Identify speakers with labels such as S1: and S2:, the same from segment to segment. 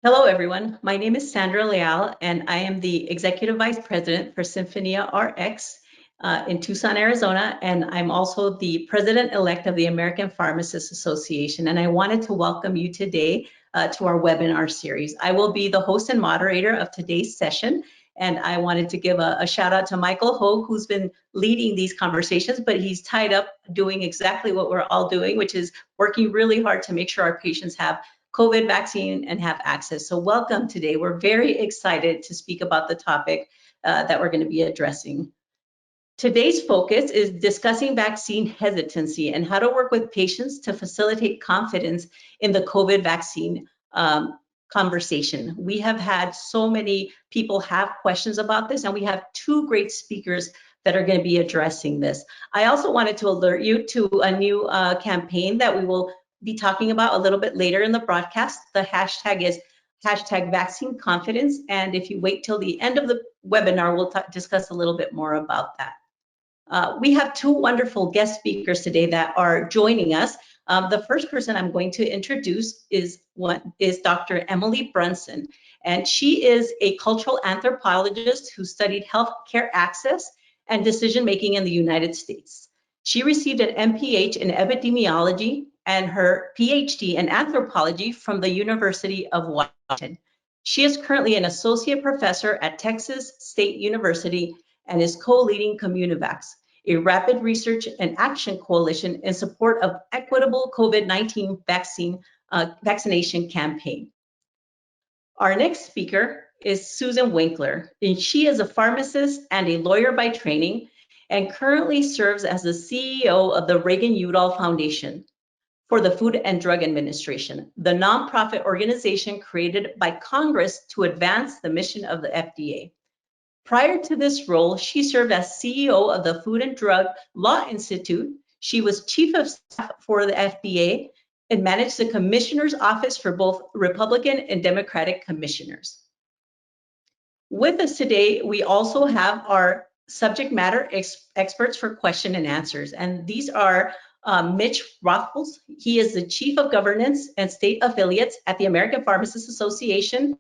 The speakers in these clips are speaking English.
S1: Hello, everyone. My name is Sandra Leal, and I am the Executive Vice President for Symphonia RX in Tucson, Arizona, and I'm also the President-elect of the American Pharmacists Association. And I wanted to welcome you today to our webinar series. I will be the host and moderator of today's session, and I wanted to give a shout out to Michael Hogue, who's been leading these conversations, but he's tied up doing exactly what we're all doing, which is working really hard to make sure our patients have COVID vaccine and have access. So welcome today. We're very excited to speak about the topic that we're going to be addressing. Today's focus is discussing vaccine hesitancy and how to work with patients to facilitate confidence in the COVID vaccine conversation. We have had so many people have questions about this, and we have two great speakers that are going to be addressing this. I also wanted to alert you to a new campaign that we will be talking about a little bit later in the broadcast. The hashtag is #vaccine confidence. And if you wait till the end of the webinar, we'll discuss a little bit more about that. We have two wonderful guest speakers today that are joining us. The first person I'm going to introduce is Dr. Emily Brunson. And she is a cultural anthropologist who studied healthcare access and decision-making in the United States. She received an MPH in epidemiology and her PhD in anthropology from the University of Washington. She is currently an associate professor at Texas State University and is co-leading Communivax, a rapid research and action coalition in support of equitable COVID-19 vaccination campaign. Our next speaker is Susan Winkler, and she is a pharmacist and a lawyer by training and currently serves as the CEO of the Reagan-Udall Foundation for the Food and Drug Administration, the nonprofit organization created by Congress to advance the mission of the FDA. Prior to this role, she served as CEO of the Food and Drug Law Institute. She was chief of staff for the FDA and managed the commissioner's office for both Republican and Democratic commissioners. With us today, we also have our subject matter experts for question and answers, and these are Mitch Rothfuls. He is the Chief of Governance and State Affiliates at the American Pharmacists Association,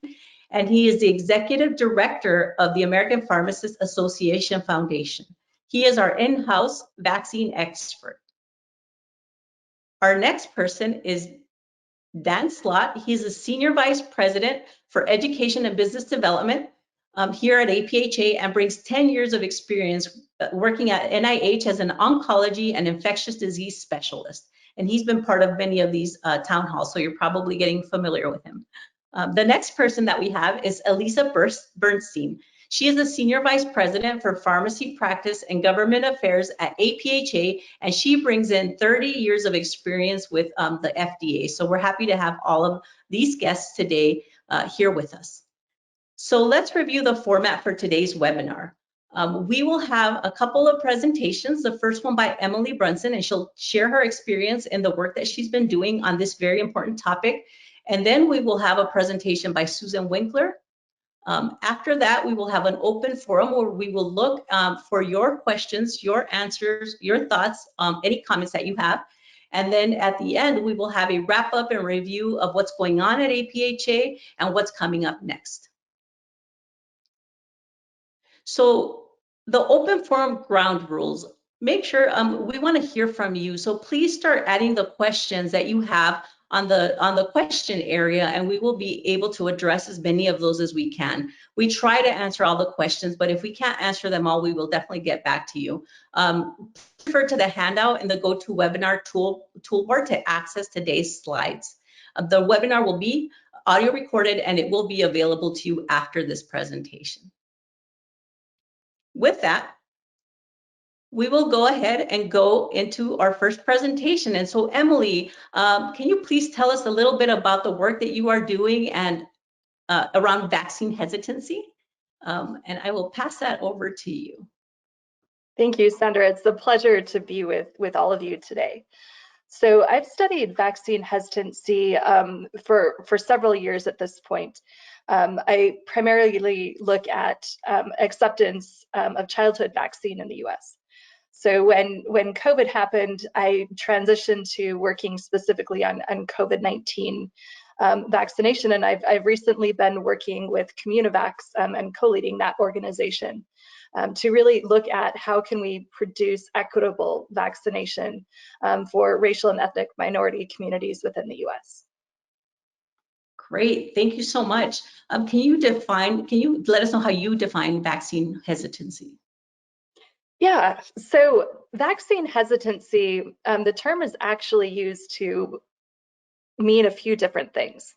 S1: and he is the Executive Director of the American Pharmacists Association Foundation. He is our in-house vaccine expert. Our next person is Dan Slott. He's a Senior Vice President for Education and Business Development here at APHA and brings 10 years of experience working at NIH as an oncology and infectious disease specialist. And he's been part of many of these town halls, so you're probably getting familiar with him. The next person that we have is Elisa Bernstein. She is the Senior Vice President for Pharmacy Practice and Government Affairs at APHA, and she brings in 30 years of experience with the FDA. So we're happy to have all of these guests today here with us. So let's review the format for today's webinar. We will have a couple of presentations, the first one by Emily Brunson, and she'll share her experience in the work that she's been doing on this very important topic. And then we will have a presentation by Susan Winkler. After that, we will have an open forum where we will look for your questions, your answers, your thoughts, any comments that you have. And then at the end, we will have a wrap up and review of what's going on at APHA and what's coming up next. So the open forum ground rules, make sure we want to hear from you. So please start adding the questions that you have on the question area, and we will be able to address as many of those as we can. We try to answer all the questions, but if we can't answer them all, we will definitely get back to you. Refer to the handout in the GoToWebinar toolbar to access today's slides. The webinar will be audio recorded, and it will be available to you after this presentation. With that, we will go ahead and go into our first presentation. And so Emily, can you please tell us a little bit about the work that you are doing and around vaccine hesitancy? And I will pass that over to you.
S2: Thank you, Sandra. It's a pleasure to be with all of you today. So I've studied vaccine hesitancy for several years at this point. I primarily look at acceptance of childhood vaccine in the US. So when COVID happened, I transitioned to working specifically on COVID-19 vaccination. And I've recently been working with Communivax and co-leading that organization to really look at how can we produce equitable vaccination for racial and ethnic minority communities within the US.
S1: Great, thank you so much. Can you let us know how you define vaccine hesitancy?
S2: Yeah, so vaccine hesitancy, the term is actually used to mean a few different things.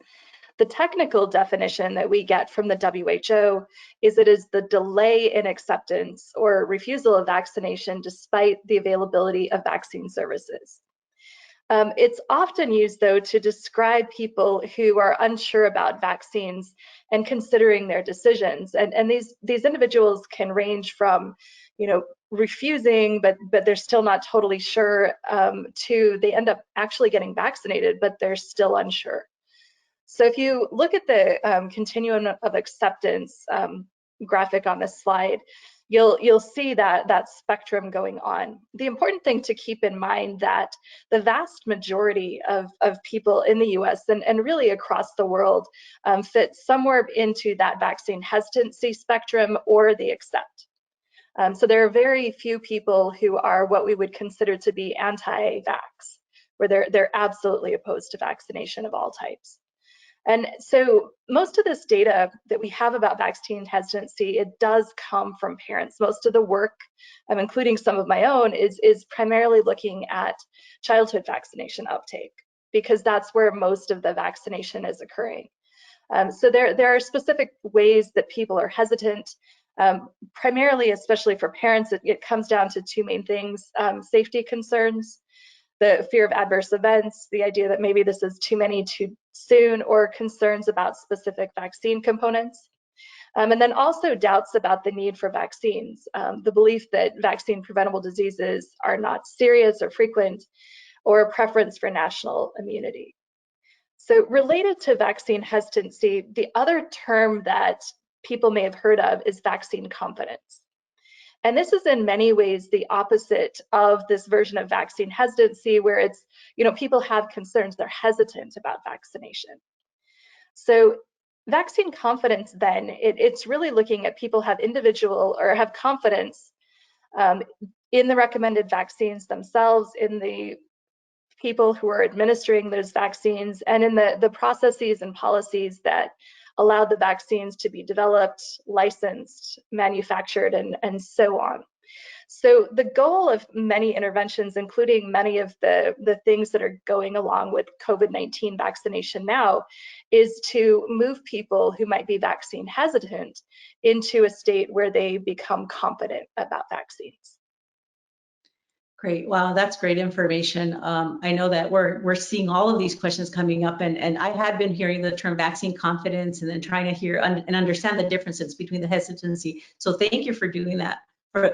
S2: The technical definition that we get from the WHO is it is the delay in acceptance or refusal of vaccination despite the availability of vaccine services. It's often used, though, to describe people who are unsure about vaccines and considering their decisions. And these individuals can range from, refusing, but they're still not totally sure, to they end up actually getting vaccinated, but they're still unsure. So if you look at the continuum of acceptance graphic on this slide, you'll see that spectrum going on. The important thing to keep in mind that the vast majority of people in the US and really across the world fit somewhere into that vaccine hesitancy spectrum or the accept. So there are very few people who are what we would consider to be anti-vax, where they're absolutely opposed to vaccination of all types. And so most of this data that we have about vaccine hesitancy, it does come from parents. Most of the work, including some of my own, is primarily looking at childhood vaccination uptake, because that's where most of the vaccination is occurring. So there are specific ways that people are hesitant. Primarily, especially for parents, it comes down to two main things: safety concerns, the fear of adverse events, the idea that maybe this is too many too soon, or concerns about specific vaccine components. And then also doubts about the need for vaccines, the belief that vaccine preventable diseases are not serious or frequent, or a preference for national immunity. So related to vaccine hesitancy, the other term that people may have heard of is vaccine confidence. And this is in many ways the opposite of this version of vaccine hesitancy, where it's, people have concerns, they're hesitant about vaccination. So vaccine confidence then, it's really looking at people have individual or have confidence in the recommended vaccines themselves, in the people who are administering those vaccines, and in the processes and policies that allow the vaccines to be developed, licensed, manufactured, and so on. So the goal of many interventions, including many of the things that are going along with COVID-19 vaccination now, is to move people who might be vaccine hesitant into a state where they become confident about vaccines.
S1: Great. Wow, that's great information. I know that we're seeing all of these questions coming up, and I had been hearing the term vaccine confidence and then trying to hear and understand the differences between the hesitancy. So thank you for doing that,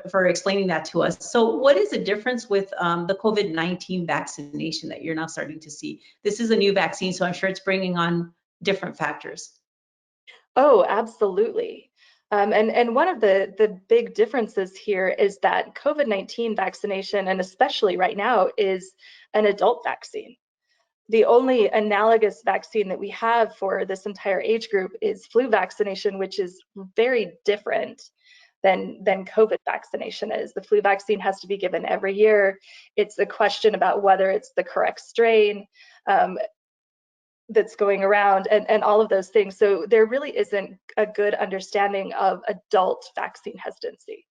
S1: for explaining that to us. So what is the difference with the COVID-19 vaccination that you're now starting to see? This is a new vaccine, so I'm sure it's bringing on different factors.
S2: Oh, absolutely. And one of the big differences here is that COVID-19 vaccination, and especially right now, is an adult vaccine. The only analogous vaccine that we have for this entire age group is flu vaccination, which is very different than COVID vaccination is. The flu vaccine has to be given every year. It's a question about whether it's the correct strain that's going around, and all of those things. So there really isn't a good understanding of adult vaccine hesitancy.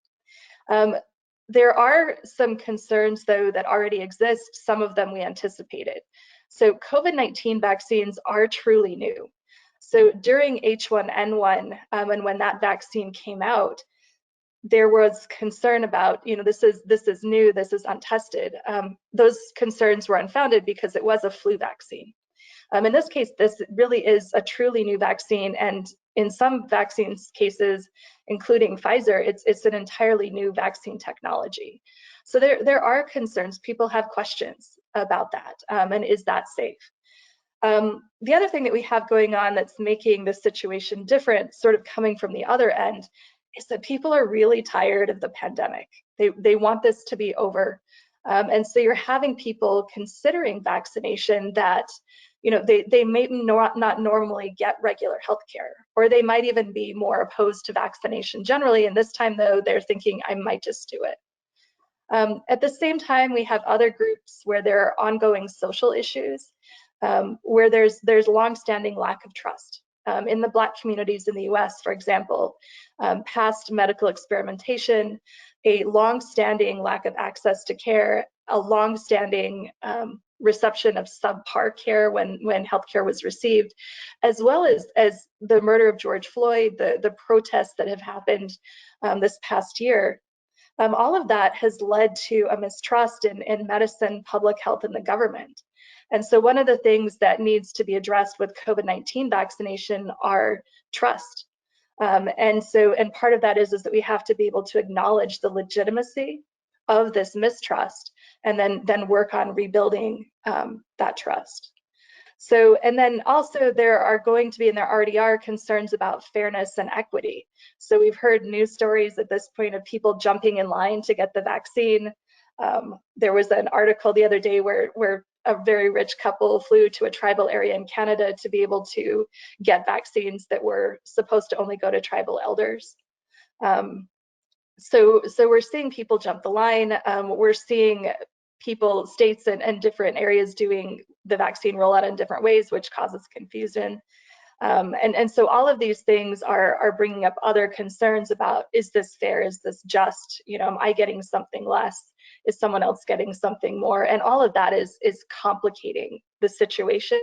S2: There are some concerns, though, that already exist. Some of them we anticipated. So COVID-19 vaccines are truly new. So during H1N1, and when that vaccine came out, there was concern about, this is new, this is untested. Those concerns were unfounded because it was a flu vaccine. In this case, this really is a truly new vaccine, and in some vaccines cases, including Pfizer, it's an entirely new vaccine technology. So there are concerns. People have questions about that, and is that safe? The other thing that we have going on that's making this situation different, sort of coming from the other end, is that people are really tired of the pandemic. They want this to be over. And so you're having people considering vaccination that, they may not normally get regular health care, or they might even be more opposed to vaccination generally. And this time, though, they're thinking, I might just do it. At the same time, we have other groups where there are ongoing social issues, where there's longstanding lack of trust. In the Black communities in the US, for example, past medical experimentation, a longstanding lack of access to care, a longstanding reception of subpar care when healthcare was received, as well as the murder of George Floyd, the protests that have happened this past year. All of that has led to a mistrust in medicine, public health, and the government. And so one of the things that needs to be addressed with COVID-19 vaccination are trust. And part of that is that we have to be able to acknowledge the legitimacy of this mistrust, and then work on rebuilding that trust. So, and then also there are going to be, and there already are, concerns about fairness and equity. So we've heard news stories at this point of people jumping in line to get the vaccine. There was an article the other day where a very rich couple flew to a tribal area in Canada to be able to get vaccines that were supposed to only go to tribal elders. So we're seeing people jump the line. We're seeing people, states and different areas doing the vaccine rollout in different ways, which causes confusion. And so all of these things are bringing up other concerns about, is this fair? Is this just? Am I getting something less? Is someone else getting something more? And all of that is complicating the situation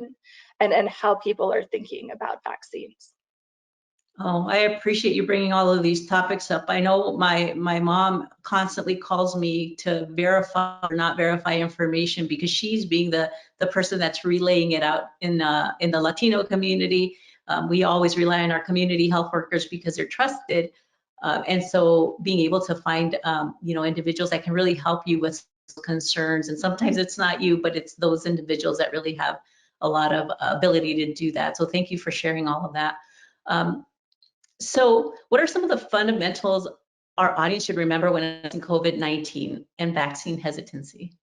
S2: and how people are thinking about vaccines.
S1: Oh, I appreciate you bringing all of these topics up. I know my mom constantly calls me to verify or not verify information, because she's being the person that's relaying it out in the Latino community. We always rely on our community health workers because they're trusted. And so being able to find individuals that can really help you with concerns, and sometimes it's not you, but it's those individuals that really have a lot of ability to do that. So thank you for sharing all of that. So what are some of the fundamentals our audience should remember when it's in COVID-19 and vaccine hesitancy?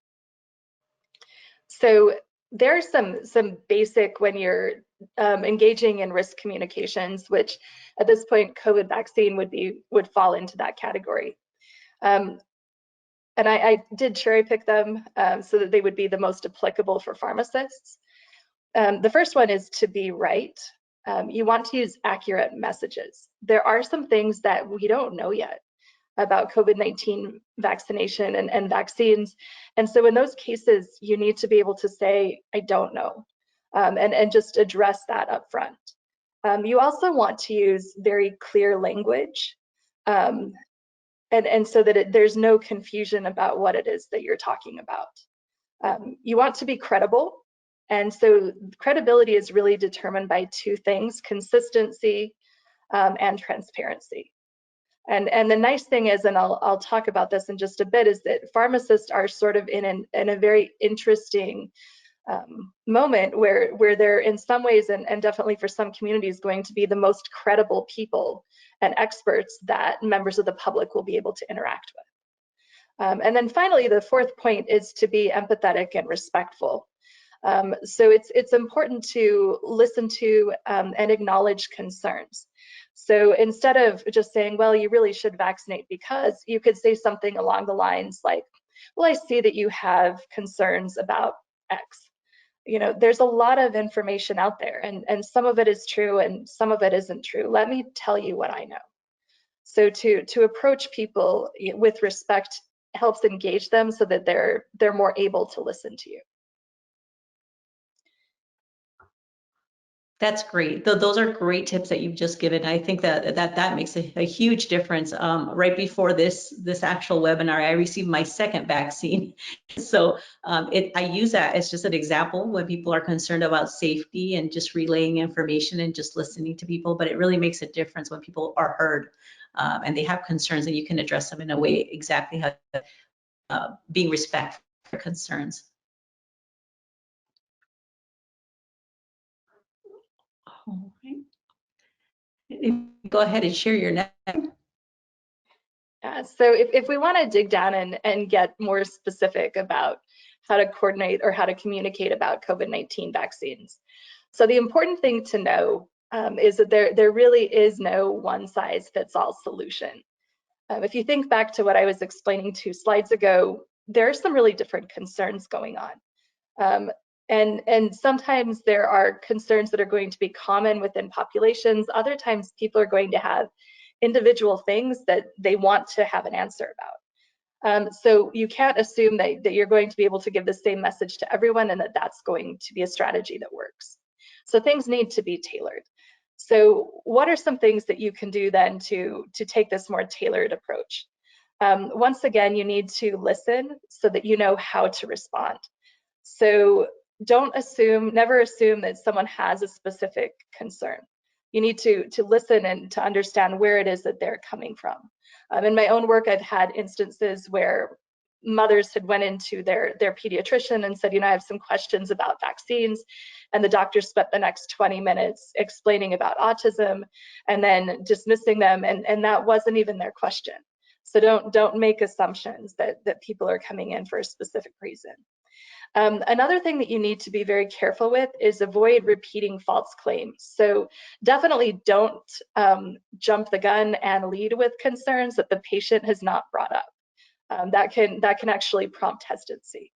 S2: So there are some basic, when you're engaging in risk communications, which at this point COVID vaccine would fall into that category. And I did cherry pick them so that they would be the most applicable for pharmacists. The first one is to be right. You want to use accurate messages. There are some things that we don't know yet about COVID-19 vaccination and vaccines. And so in those cases, you need to be able to say, I don't know, and just address that up front. You also want to use very clear language, and so that there's no confusion about what it is that you're talking about. You want to be credible. And so credibility is really determined by two things: consistency and transparency. And the nice thing is, and I'll talk about this in just a bit, is that pharmacists are sort of in a very interesting moment where they're in some ways, and definitely for some communities, going to be the most credible people and experts that members of the public will be able to interact with. And then finally, the fourth point is to be empathetic and respectful. So it's important to listen to and acknowledge concerns. So instead of just saying, well, you really should vaccinate because, you could say something along the lines like, well, I see that you have concerns about X. There's a lot of information out there, and some of it is true and some of it isn't true. Let me tell you what I know. So to approach people with respect helps engage them so that they're more able to listen to you.
S1: That's great. Those are great tips that you've just given. I think that makes a huge difference. Right before this actual webinar, I received my second vaccine. So I use that as just an example when people are concerned about safety and just relaying information and just listening to people. But it really makes a difference when people are heard and they have concerns, and you can address them in a way exactly how being respectful for concerns. All right. Go ahead and share your next.
S2: So if we want to dig down and get more specific about how to coordinate or how to communicate about COVID-19 vaccines. So the important thing to know is that there really is no one-size-fits-all solution. If you think back to what I was explaining 2 slides ago, there are some really different concerns going on. And sometimes there are concerns that are going to be common within populations. Other times people are going to have individual things that they want to have an answer about. So you can't assume that you're going to be able to give the same message to everyone and that that's going to be a strategy that works. So things need to be tailored. So what are some things that you can do then to take this more tailored approach? Once again, you need to listen so that you know how to respond. So never assume that someone has a specific concern. You need to listen and to understand where it is that they're coming from. In my own work, I've had instances where mothers had went into their pediatrician and said, I have some questions about vaccines. And the doctor spent the next 20 minutes explaining about autism and then dismissing them. And that wasn't even their question. So don't make assumptions that people are coming in for a specific reason. Another thing that you need to be very careful with is avoid repeating false claims. So definitely don't jump the gun and lead with concerns that the patient has not brought up. That can actually prompt hesitancy.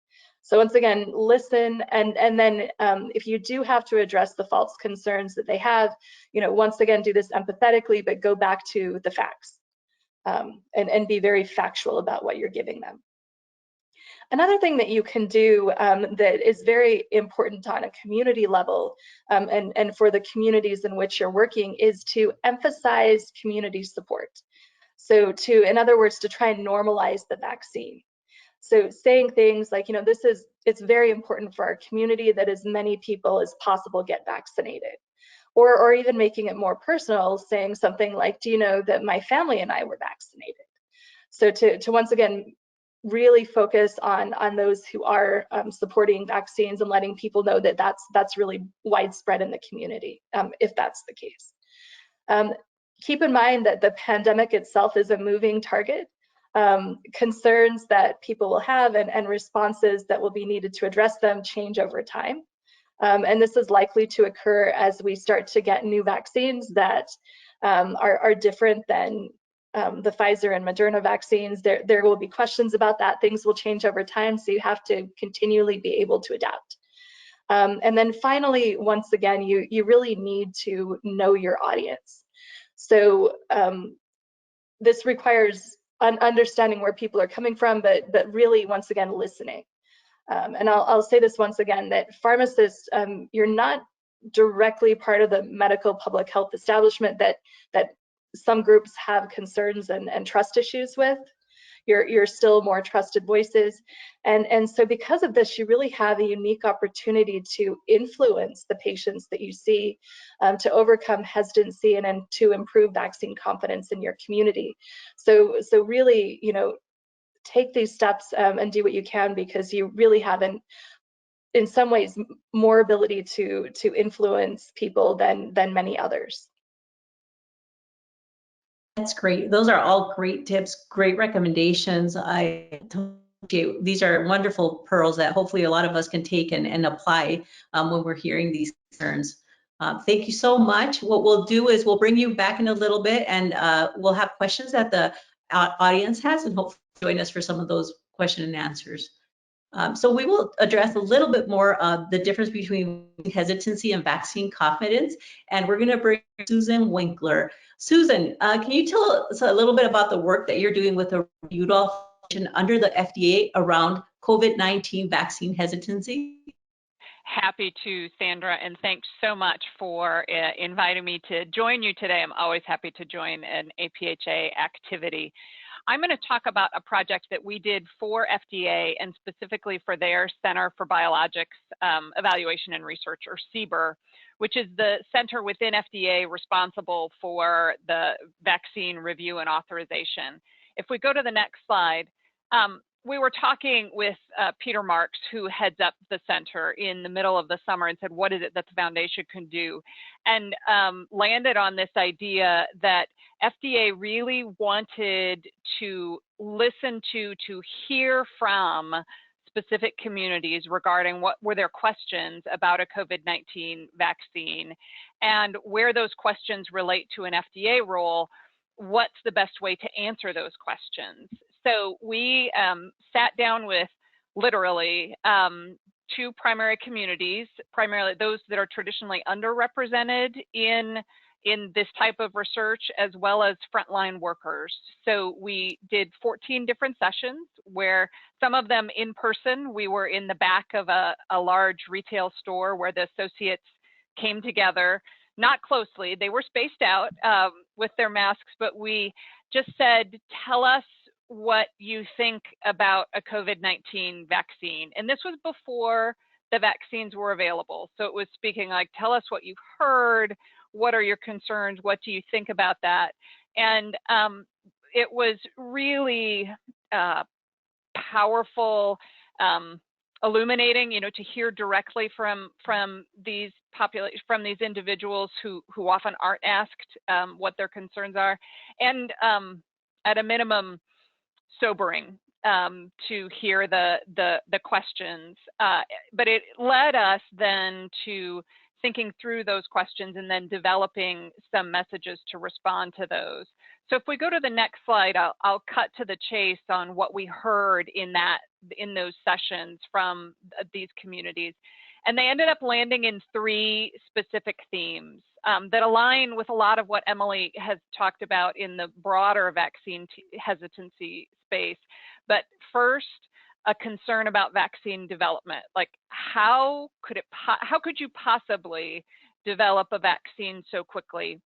S2: So once again, listen, and then if you do have to address the false concerns that they have, once again, do this empathetically, but go back to the facts and be very factual about what you're giving them. Another thing that you can do that is very important on a community level and for the communities in which you're working is to emphasize community support. So in other words, to try and normalize the vaccine. So saying things like, it's very important for our community that as many people as possible get vaccinated. Or even making it more personal, saying something like, do you know that my family and I were vaccinated? So to once again, really focus on those who are supporting vaccines and letting people know that that's really widespread in the community, if that's the case. Keep in mind that the pandemic itself is a moving target. Concerns that people will have and responses that will be needed to address them change over time. And this is likely to occur as we start to get new vaccines that are different than the Pfizer and Moderna vaccines. There will be questions about that. Things will change over time, so you have to continually be able to adapt. And then finally, once again, you really need to know your audience. So this requires understanding where people are coming from, but really, once again, listening. And I'll say this once again, that pharmacists, you're not directly part of the medical public health establishment that some groups have concerns and trust issues with. You're still more trusted voices. And so because of this, you really have a unique opportunity to influence the patients that you see, to overcome hesitancy and to improve vaccine confidence in your community. So really, take these steps and do what you can, because you really have in some ways more ability to influence people than many others.
S1: That's great. Those are all great tips, great recommendations. These are wonderful pearls that hopefully a lot of us can take and apply when we're hearing these concerns. Thank you so much. What we'll do is we'll bring you back in a little bit, and we'll have questions that the audience has, and hopefully join us for some of those question and answers. So we will address a little bit more of the difference between hesitancy and vaccine confidence, and we're going to bring Susan Winkler. Susan, can you tell us a little bit about the work that you're doing with the Udall Foundation under the FDA around COVID-19 vaccine hesitancy?
S3: Happy to, Sandra, and thanks so much for inviting me to join you today. I'm always happy to join an APHA activity. I'm going to talk about a project that we did for FDA and specifically for their Center for Biologics Evaluation and Research, or CBER, which is the center within FDA responsible for the vaccine review and authorization. If we go to the next slide, we were talking with Peter Marks, who heads up the center, in the middle of the summer and said, what is it that the foundation can do? And landed on this idea that FDA really wanted to listen to hear from specific communities regarding what were their questions about a COVID-19 vaccine, and where those questions relate to an FDA role, what's the best way to answer those questions. So we sat down with literally 2 primary communities, primarily those that are traditionally underrepresented in this type of research, as well as frontline workers. So we did 14 different sessions, where some of them in person. We were in the back of a large retail store where the associates came together, not closely. They were spaced out with their masks, but we just said, tell us what you think about a COVID-19 vaccine. And this was before the vaccines were available. So it was speaking like, tell us what you've heard, what are your concerns, what do you think about that? And it was really powerful, illuminating, to hear directly from these individuals who often aren't asked what their concerns are, and at a minimum, sobering to hear the questions. But it led us then to thinking through those questions and then developing some messages to respond to those. So if we go to the next slide, I'll cut to the chase on what we heard in those sessions from these communities. And they ended up landing in 3 specific themes that align with a lot of what Emily has talked about in the broader vaccine hesitancy space. But first, a concern about vaccine development. Like, how could you possibly develop a vaccine so quickly?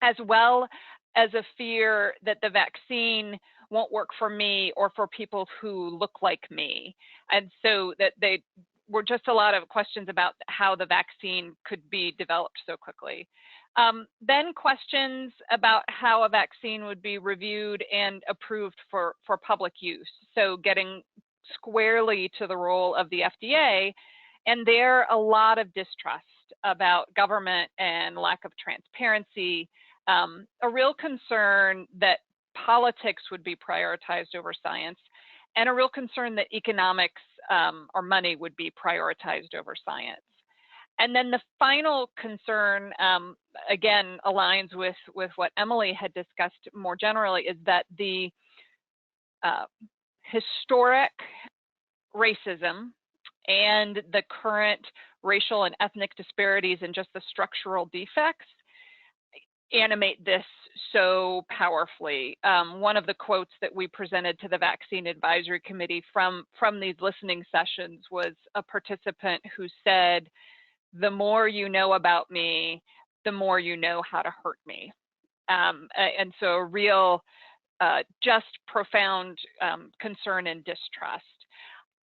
S3: As well as a fear that the vaccine won't work for me or for people who look like me. And so that they were just a lot of questions about how the vaccine could be developed so quickly. Then questions about how a vaccine would be reviewed and approved for public use. So getting squarely to the role of the FDA, and there a lot of distrust about government and lack of transparency, a real concern that politics would be prioritized over science, and a real concern that economics or money would be prioritized over science. And then the final concern, again, aligns with what Emily had discussed more generally, is that the historic racism and the current racial and ethnic disparities and just the structural defects animate this so powerfully. One of the quotes that we presented to the Vaccine Advisory Committee from these listening sessions was a participant who said, "The more you know about me, the more you know how to hurt me." And so a real, just profound concern and distrust.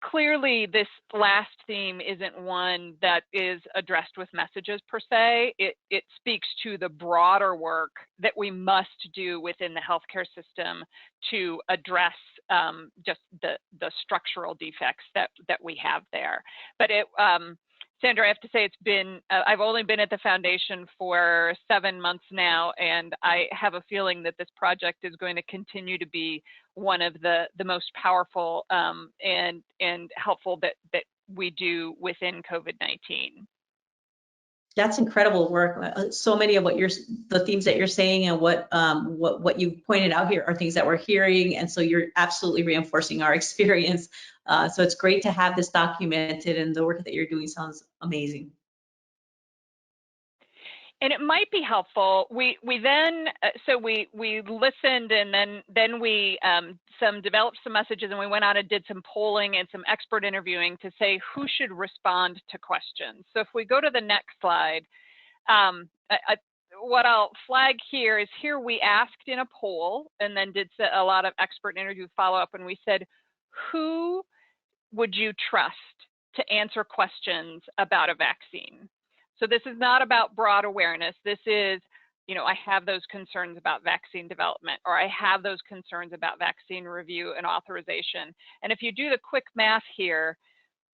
S3: Clearly, this last theme isn't one that is addressed with messages per se. It speaks to the broader work that we must do within the healthcare system to address just the structural defects that we have there. But Sandra, I have to say it's been, I've only been at the foundation for 7 months now, and I have a feeling that this project is going to continue to be one of the most powerful and helpful that we do within COVID-19.
S1: That's incredible work. So many of the themes that you're saying and what you pointed out here are things that we're hearing, and so you're absolutely reinforcing our experience. So it's great to have this documented, and the work that you're doing sounds amazing.
S3: And it might be helpful. We then we listened, and then we developed some messages, and we went out and did some polling and some expert interviewing to say who should respond to questions. So if we go to the next slide, what I'll flag here is we asked in a poll, and then did a lot of expert interview follow-up, and we said, who would you trust to answer questions about a vaccine? So this is not about broad awareness. This is, I have those concerns about vaccine development, or I have those concerns about vaccine review and authorization. And if you do the quick math here,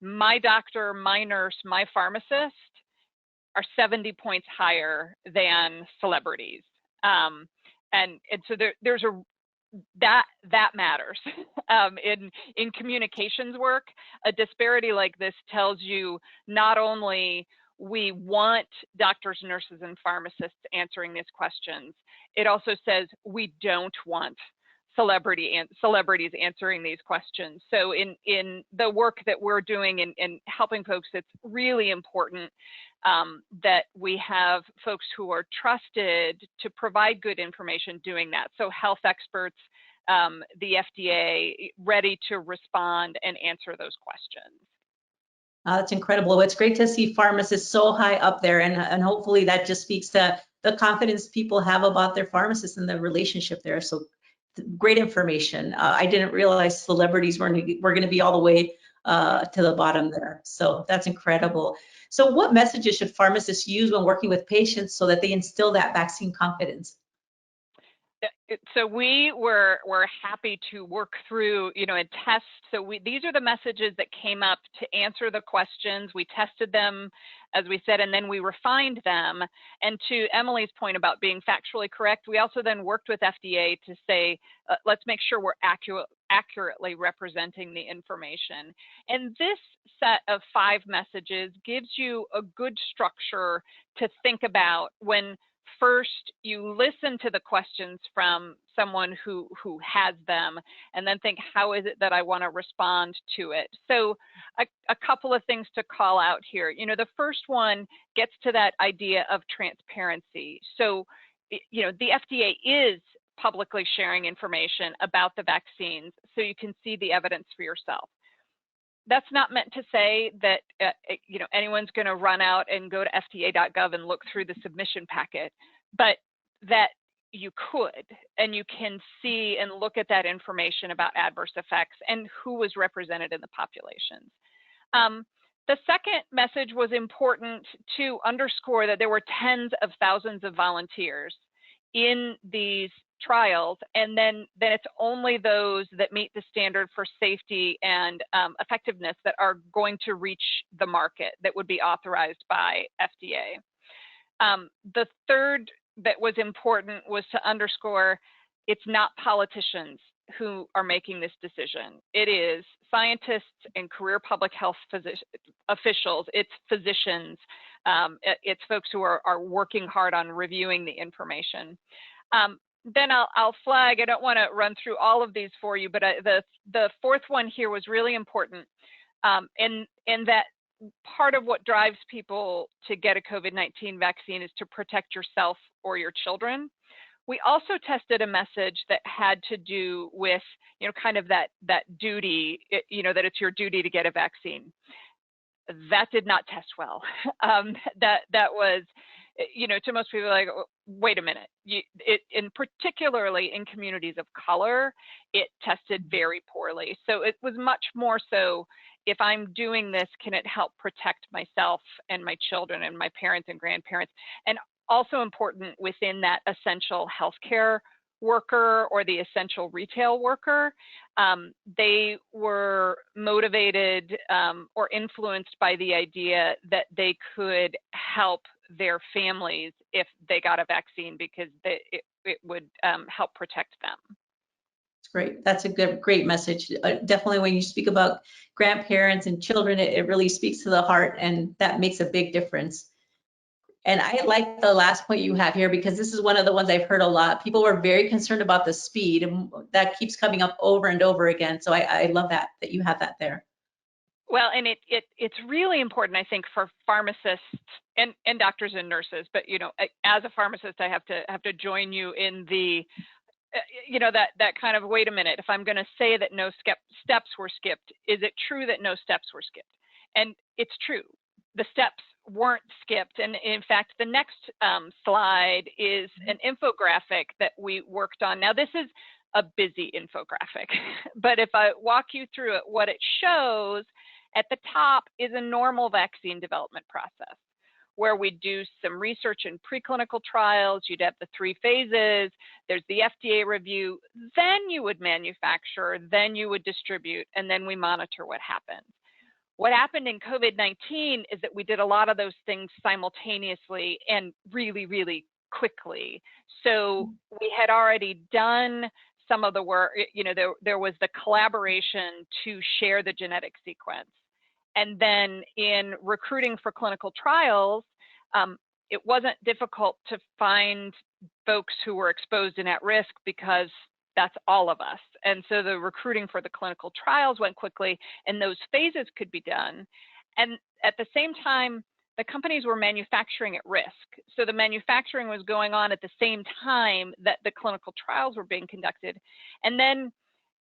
S3: my doctor, my nurse, my pharmacist are 70 points higher than celebrities. And so there's a that matters. In communications work, a disparity like this tells you not only we want doctors, nurses, and pharmacists answering these questions, it also says we don't want celebrities answering these questions. So in the work that we're doing in helping folks, it's really important that we have folks who are trusted to provide good information doing that. So health experts, the FDA, ready to respond and answer those questions.
S1: That's incredible. It's great to see pharmacists so high up there, and hopefully that just speaks to the confidence people have about their pharmacists and the relationship there. So great information. I didn't realize celebrities were going to be all the way to the bottom there. So that's incredible. So what messages should pharmacists use when working with patients so that they instill that vaccine confidence?
S3: So we were happy to work through, and test. So these are the messages that came up to answer the questions. We tested them, as we said, and then we refined them. And to Emily's point about being factually correct, we also then worked with FDA to say, let's make sure we're accurately representing the information. And this set of 5 messages gives you a good structure to think about when first you listen to the questions from someone who has them, and then think, how is it that I want to respond to it? So a couple of things to call out here. The first one gets to that idea of transparency. So, the FDA is publicly sharing information about the vaccines so you can see the evidence for yourself. That's not meant to say that anyone's going to run out and go to fda.gov and look through the submission packet, but that you could, and you can see and look at that information about adverse effects and who was represented in the populations. The second message was important to underscore that there were tens of thousands of volunteers in these trials, and then it's only those that meet the standard for safety and effectiveness that are going to reach the market that would be authorized by FDA. The third that was important was to underscore it's not politicians who are making this decision. It is scientists and career public health officials, it's physicians, it's folks who are working hard on reviewing the information. Then I'll flag, I don't want to run through all of these for you, but the fourth one here was really important, in that part of what drives people to get a COVID-19 vaccine is to protect yourself or your children. We also tested a message that had to do with, kind of that duty, that it's your duty to get a vaccine. That did not test well. That was, to most people, like, wait a minute. And particularly in communities of color, it tested very poorly. So it was much more so, if I'm doing this, can it help protect myself and my children and my parents and grandparents? And also important within that essential healthcare worker or the essential retail worker, they were motivated or influenced by the idea that they could help their families if they got a vaccine, because it would help protect them.
S1: Great. That's a great message. Definitely when you speak about grandparents and children, it really speaks to the heart, and that makes a big difference. And I like the last point you have here, because this is one of the ones I've heard a lot. People were very concerned about the speed, and that keeps coming up over and over again. So I love that you have that there.
S3: Well, and it's really important, I think, for pharmacists and doctors and nurses. But as a pharmacist, I have to join you in the that kind of, wait a minute, if I'm going to say that no steps were skipped, is it true that no steps were skipped? And it's true. The steps weren't skipped. And in fact, the next slide is an infographic that we worked on. Now, this is a busy infographic, but if I walk you through it, what it shows at the top is a normal vaccine development process, where we do some research in preclinical trials. You'd have the 3 phases. There's the FDA review. Then you would manufacture, then you would distribute, and then we monitor what happens. What happened in COVID-19 is that we did a lot of those things simultaneously and really, really quickly. So we had already done some of the work, there was the collaboration to share the genetic sequence. And then in recruiting for clinical trials, it wasn't difficult to find folks who were exposed and at risk because that's all of us. And so the recruiting for the clinical trials went quickly and those phases could be done. And at the same time, the companies were manufacturing at risk. So the manufacturing was going on at the same time that the clinical trials were being conducted. And then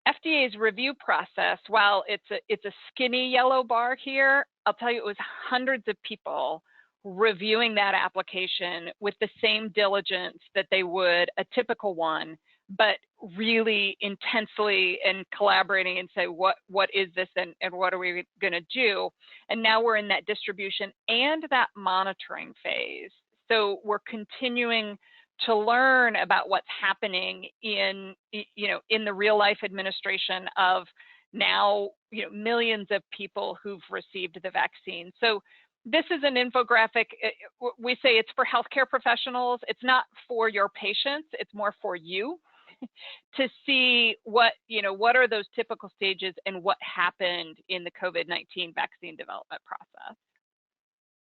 S3: FDA's review process, while it's a skinny yellow bar here, I'll tell you it was hundreds of people reviewing that application with the same diligence that they would a typical one, but really intensely and collaborating and say, what is this and what are we going to do? And now we're in that distribution and that monitoring phase. So we're continuing to learn about what's happening in the real life administration of now millions of people who've received the vaccine. So this is an infographic. We say it's for healthcare professionals. It's not for your patients. It's more for you to see what are those typical stages and what happened in the COVID-19 vaccine development process.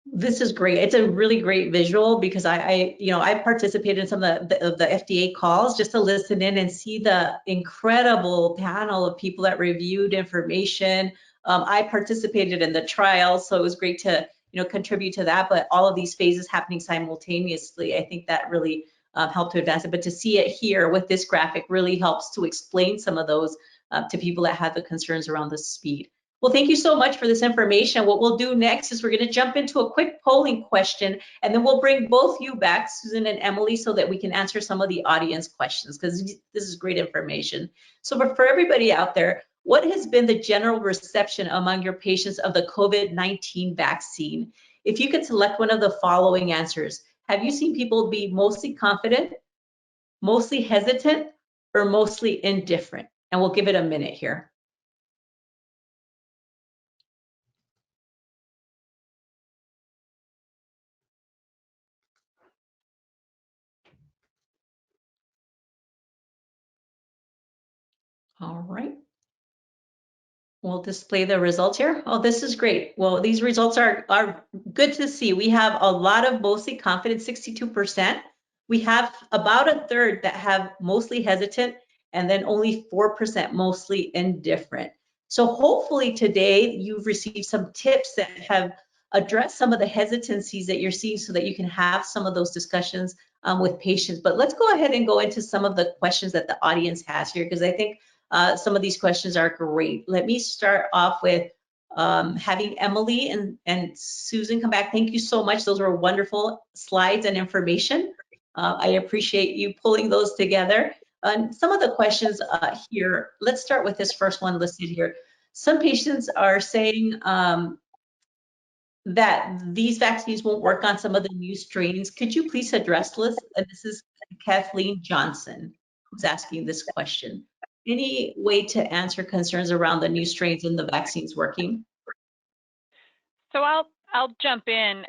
S1: This is great. It's a really great visual because I participated in some of the FDA calls just to listen in and see the incredible panel of people that reviewed information. I participated in the trial, so it was great to contribute to that. But all of these phases happening simultaneously, I think that really helped to advance it. But to see it here with this graphic really helps to explain some of those to people that have the concerns around the speed. Well, thank you so much for this information. What we'll do next is we're going to jump into a quick polling question, and then we'll bring both you back, Susan and Emily, so that we can answer some of the audience questions, because this is great information. So for everybody out there, what has been the general reception among your patients of the COVID-19 vaccine? If you could select one of the following answers, have you seen people be mostly confident, mostly hesitant, or mostly indifferent? And we'll give it a minute here. All right. We'll display the results here. Oh, this is great. Well, these results are good to see. We have a lot of mostly confident, 62%. We have about a third that have mostly hesitant, and then only 4% mostly indifferent. So hopefully today you've received some tips that have addressed some of the hesitancies that you're seeing so that you can have some of those discussions with patients. But let's go ahead and go into some of the questions that the audience has here, because I think some of these questions are great. Let me start off with having Emily and Susan come back. Thank you so much. Those were wonderful slides and information. I appreciate you pulling those together. Some of the questions here, let's start with this first one listed here. Some patients are saying that these vaccines won't work on some of the new strains. Could you please address this? And this is Kathleen Johnson who's asking this question. Any way to answer concerns around the new strains and the vaccines working?
S3: So I'll jump in.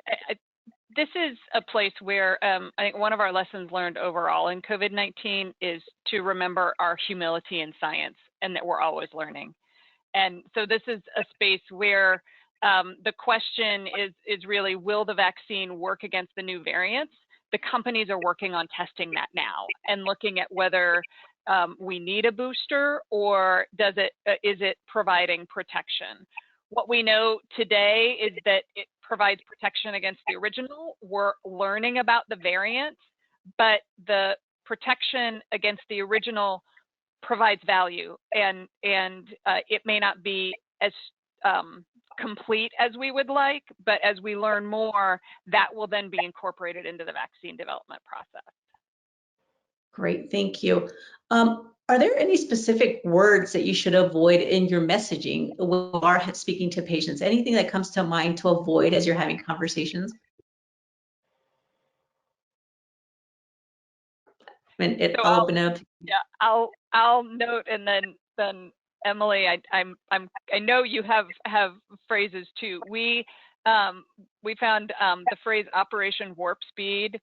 S3: This is a place where I think one of our lessons learned overall in COVID-19 is to remember our humility in science and that we're always learning. And so this is a space where the question is really, will the vaccine work against the new variants? The companies are working on testing that now and looking at whether we need a booster or is it providing protection? What we know today is that it provides protection against the original. We're learning about the variants, but the protection against the original provides value, and it may not be as complete as we would like, but as we learn more, that will then be incorporated into the vaccine development process.
S1: Great, thank you. Are there any specific words that you should avoid in your messaging when you are speaking to patients? Anything that comes to mind to avoid as you're having conversations? And I'll open it up.
S3: Yeah, I'll note, and then Emily, I know you have phrases too. We found the phrase Operation Warp Speed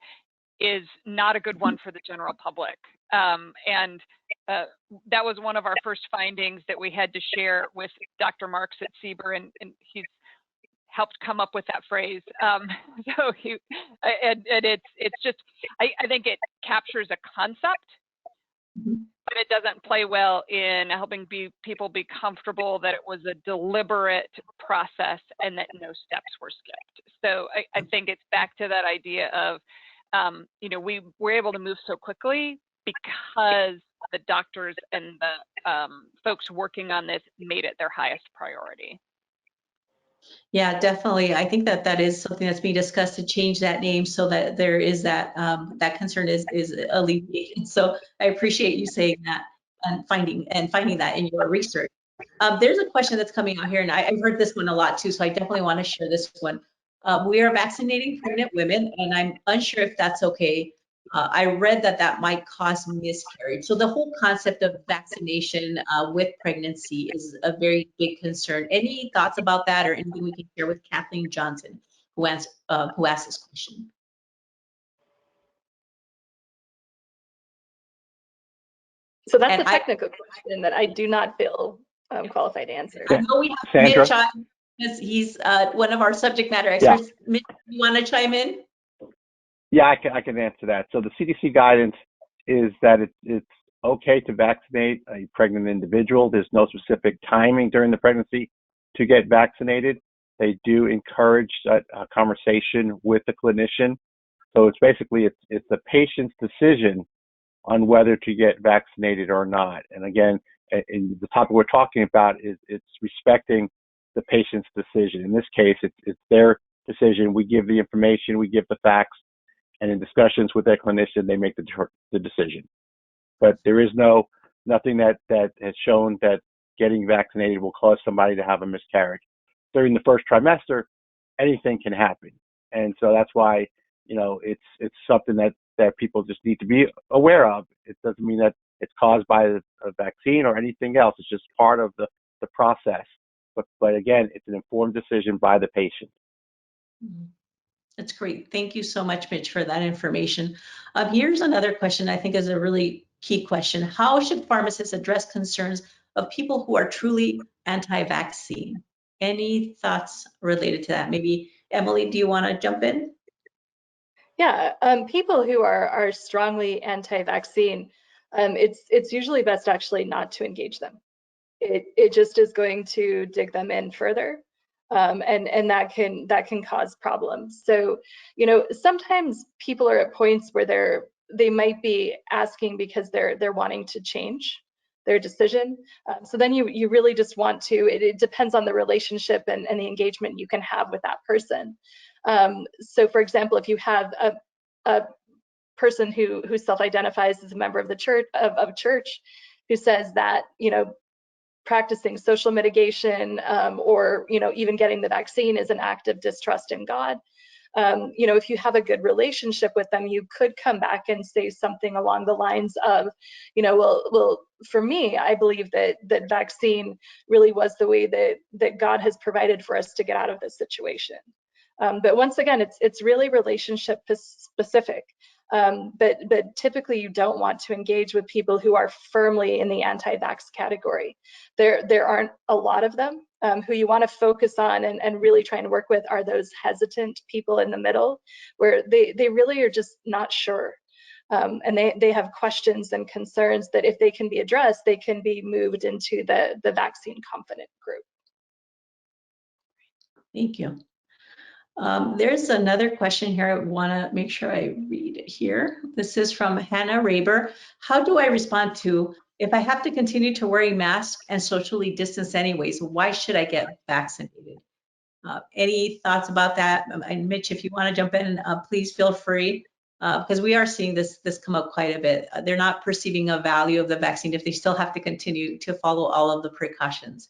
S3: is not a good one for the general public. And that was one of our first findings that we had to share with Dr. Marks at CBER, and he's helped come up with that phrase. So it's just, I think it captures a concept, but it doesn't play well in helping people be comfortable that it was a deliberate process and that no steps were skipped. So I think it's back to that idea of, we were able to move so quickly because the doctors and the folks working on this made it their highest priority.
S1: Yeah, definitely. I think that is something that's being discussed, to change that name so that there is that that concern is alleviated. So I appreciate you saying that and finding that in your research. There's a question that's coming out here, and I've heard this one a lot too, so I definitely want to share this one. We are vaccinating pregnant women, and I'm unsure if that's okay. I read that might cause miscarriage. So the whole concept of vaccination with pregnancy is a very big concern. Any thoughts about that, or anything we can share with Kathleen Johnson, who asked this question?
S2: So that's a technical question that I do not feel qualified to answer.
S1: I know we have
S4: Sandra?
S1: Mitch on, because he's one of our subject matter experts. Yeah. Mitch, you want to chime in?
S4: Yeah, I can answer that. So the CDC guidance is that it's okay to vaccinate a pregnant individual. There's no specific timing during the pregnancy to get vaccinated. They do encourage a conversation with the clinician. So it's basically, it's the patient's decision on whether to get vaccinated or not. And again, in the topic we're talking about is it's respecting the patient's decision. In this case, it's their decision. We give the information, we give the facts, and in discussions with their clinician, they make the decision. But there is nothing that has shown that getting vaccinated will cause somebody to have a miscarriage. During the first trimester, anything can happen. And so that's why, it's something that people just need to be aware of. It doesn't mean that it's caused by a vaccine or anything else. It's just part of the process. But again, it's an informed decision by the patient.
S1: That's great. Thank you so much, Mitch, for that information. Here's another question I think is a really key question. How should pharmacists address concerns of people who are truly anti-vaccine? Any thoughts related to that? Maybe Emily, do you want to jump in?
S2: Yeah, people who are strongly anti-vaccine, it's usually best actually not to engage them. It just is going to dig them in further, and that can cause problems. So, sometimes people are at points where they might be asking because they're wanting to change their decision. So then you really just want to. It depends on the relationship and the engagement you can have with that person. So, for example, if you have a person who self-identifies as a member of the church who says that practicing social mitigation or even getting the vaccine is an act of distrust in God, if you have a good relationship with them, you could come back and say something along the lines of, well, for me, I believe that vaccine really was the way that God has provided for us to get out of this situation. But once again, it's really relationship specific. But typically you don't want to engage with people who are firmly in the anti-vax category. There aren't a lot of them. Who you want to focus on and really try and work with are those hesitant people in the middle, where they really are just not sure. And they have questions and concerns that if they can be addressed, they can be moved into the vaccine confident group.
S1: Thank you. There's another question here. I want to make sure I read it here. This is from Hannah Raber. How do I respond to, if I have to continue to wear a mask and socially distance anyways, why should I get vaccinated? Any thoughts about that? And Mitch, if you want to jump in, please feel free, because we are seeing this come up quite a bit. They're not perceiving a value of the vaccine if they still have to continue to follow all of the precautions.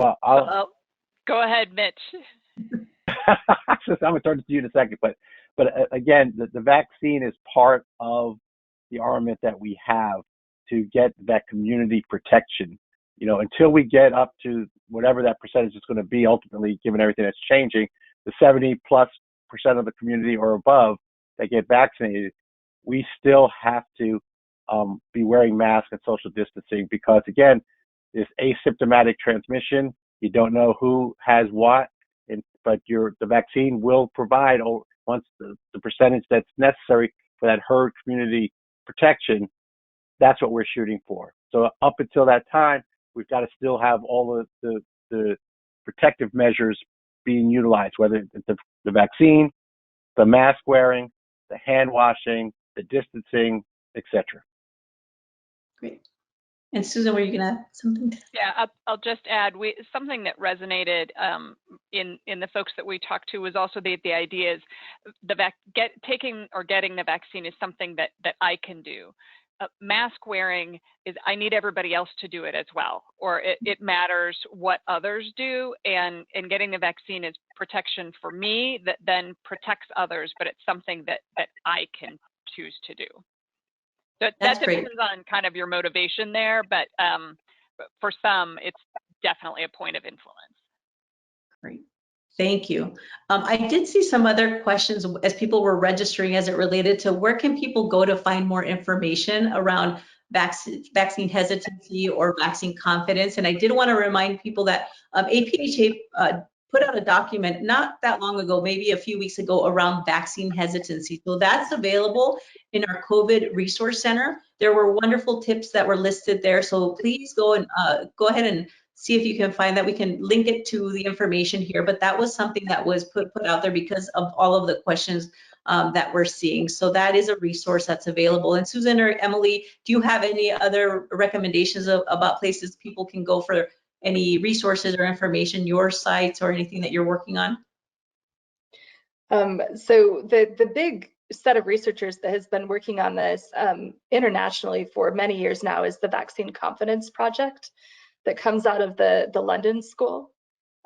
S4: Well,
S3: go ahead, Mitch.
S4: I'm going to turn it to you in a second, but again, the vaccine is part of the armament that we have to get that community protection. Until we get up to whatever that percentage is going to be, ultimately, given everything that's changing, the 70+% of the community or above that get vaccinated, we still have to be wearing masks and social distancing because, again, this asymptomatic transmission, you don't know who has what, but the vaccine will provide, once the percentage that's necessary for that herd community protection, that's what we're shooting for. So up until that time, we've got to still have all of the protective measures being utilized, whether it's the vaccine, the mask wearing, the hand washing, the distancing, etc.
S1: Great. And Susan, were you going to add something?
S3: Yeah, I'll just add something that resonated in the folks that we talked to was also the idea is taking or getting the vaccine is something that I can do. Mask wearing is I need everybody else to do it as well, or it matters what others do, and getting the vaccine is protection for me that then protects others, but it's something that I can choose to do. So that depends on kind of your motivation there, but for some, it's definitely a point of influence.
S1: Great. Thank you. I did see some other questions as people were registering as it related to where can people go to find more information around vaccine hesitancy or vaccine confidence. And I did want to remind people that APHA put out a document not that long ago, maybe a few weeks ago, around vaccine hesitancy. So that's available in our COVID Resource Center. There were wonderful tips that were listed there. So please go and go ahead and see if you can find that. We can link it to the information here, but that was something that was put out there because of all of the questions that we're seeing. So that is a resource that's available. And Susan or Emily, do you have any other recommendations about places people can go for any resources or information, your sites or anything that you're working on?
S2: So the big set of researchers that has been working on this internationally for many years now is the Vaccine Confidence Project that comes out of the London School.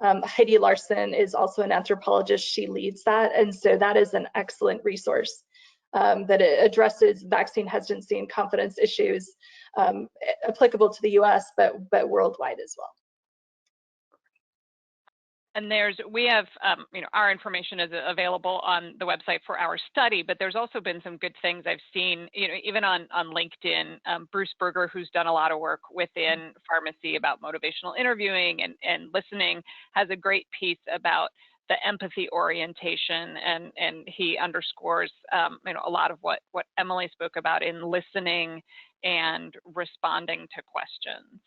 S2: Heidi Larson is also an anthropologist. She leads that. And so that is an excellent resource that it addresses vaccine hesitancy and confidence issues applicable to the US, but worldwide as well.
S3: And we have, our information is available on the website for our study, but there's also been some good things I've seen, even on LinkedIn. Bruce Berger, who's done a lot of work within pharmacy about motivational interviewing and listening, has a great piece about the empathy orientation, and he underscores, a lot of what Emily spoke about in listening and responding to questions.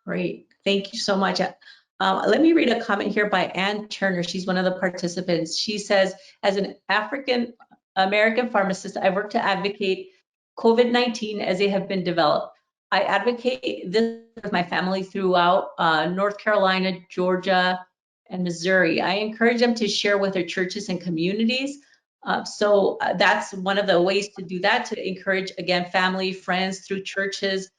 S1: Great, thank you so much. Let me read a comment here by Ann Turner. She's one of the participants. She says, as an African American pharmacist, I work to advocate COVID-19 as they have been developed. I advocate this with my family throughout North Carolina, Georgia, and Missouri. I encourage them to share with their churches and communities. So that's one of the ways to do that, to encourage, again, family, friends through churches,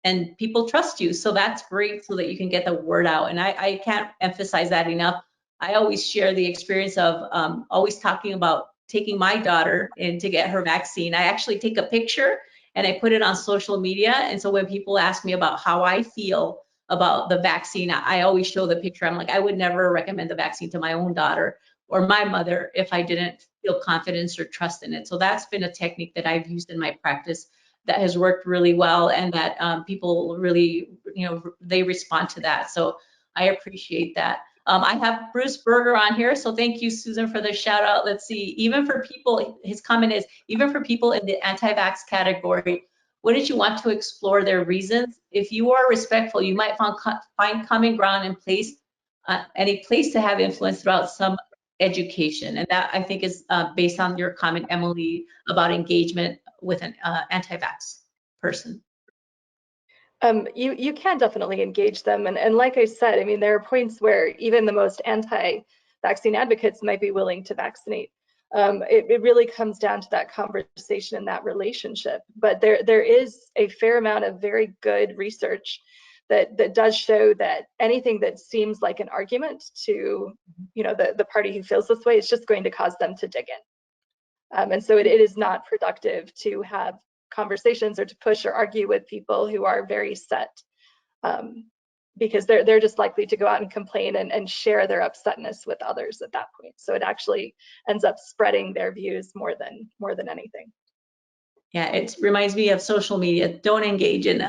S1: and people trust you. So that's great so that you can get the word out. And I can't emphasize that enough. I always share the experience of always talking about taking my daughter in to get her vaccine. I actually take a picture and I put it on social media. And so when people ask me about how I feel about the vaccine, I always show the picture. I'm like, I would never recommend the vaccine to my own daughter or my mother if I didn't feel confidence or trust in it. So that's been a technique that I've used in my practice that has worked really well, and that people really, they respond to that. So I appreciate that. I have Bruce Berger on here, so thank you, Susan, for the shout out. Let's see, even for people, his comment is, even for people in the anti-vax category, wouldn't you want to explore their reasons? If you are respectful, you might find common ground and a place to have influence throughout some education. And that, I think, is based on your comment, Emily, about engagement with an anti-vax person.
S2: You can definitely engage them. And like I said, I mean, there are points where even the most anti-vaccine advocates might be willing to vaccinate. It really comes down to that conversation and that relationship. But there is a fair amount of very good research that does show that anything that seems like an argument to, the party who feels this way is just going to cause them to dig in. And so it is not productive to have conversations or to push or argue with people who are very set because they're just likely to go out and complain and share their upsetness with others at that point. So it actually ends up spreading their views more than anything.
S1: Yeah, it reminds me of social media. Don't engage in,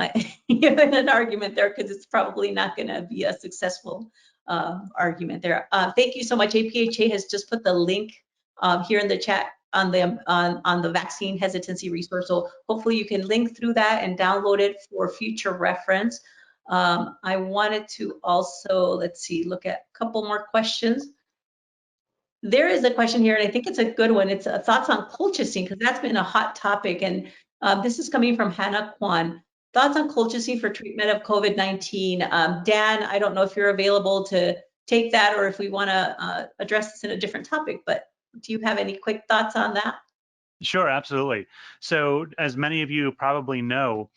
S1: in an argument there, because it's probably not going to be a successful argument there. Thank you so much. APHA has just put the link here in the chat on the vaccine hesitancy resource. So hopefully you can link through that and download it for future reference. I wanted to also, let's see, look at a couple more questions. There is a question here, and I think it's a good one. It's thoughts on colchicine, because that's been a hot topic. And this is coming from Hannah Kwan. Thoughts on colchicine for treatment of COVID-19. Dan, I don't know if you're available to take that or if we want to address this in a different topic, but do you have any quick thoughts on that?
S5: Sure, absolutely. So as many of you probably know,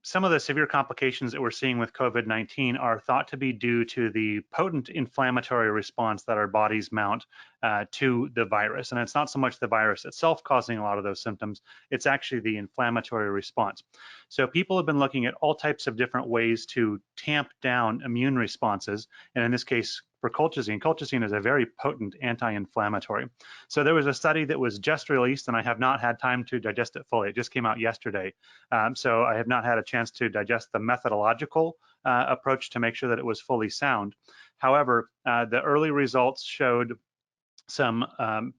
S5: some of the severe complications that we're seeing with COVID-19 are thought to be due to the potent inflammatory response that our bodies mount to the virus. And it's not so much the virus itself causing a lot of those symptoms, it's actually the inflammatory response. So people have been looking at all types of different ways to tamp down immune responses. And in this case, for colchicine, colchicine is a very potent anti-inflammatory. So there was a study that was just released, and I have not had time to digest it fully. It just came out yesterday. So I have not had a chance to digest the methodological approach to make sure that it was fully sound. However, the early results showed some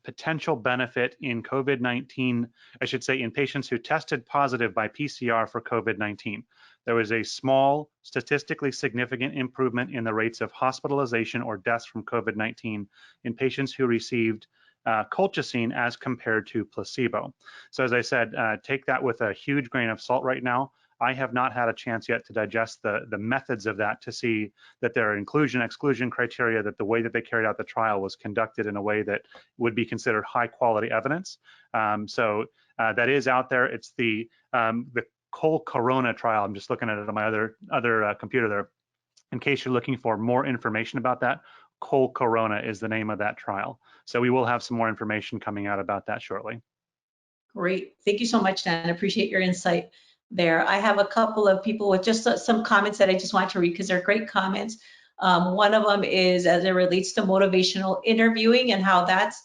S5: potential benefit in COVID-19, I should say, in patients who tested positive by PCR for COVID-19. There was a small, statistically significant improvement in the rates of hospitalization or deaths from COVID-19 in patients who received colchicine as compared to placebo. So as I said, take that with a huge grain of salt right now. I have not had a chance yet to digest the methods of that to see that there are inclusion-exclusion criteria, that the way that they carried out the trial was conducted in a way that would be considered high-quality evidence. So that is out there. It's the Corona trial. I'm just looking at it on my other computer there. In case you're looking for more information about that, Corona is the name of that trial. So we will have some more information coming out about that shortly.
S1: Great. Thank you so much, Dan. I appreciate your insight there. I have a couple of people with just some comments that I just want to read because they're great comments. One of them is as it relates to motivational interviewing and how that's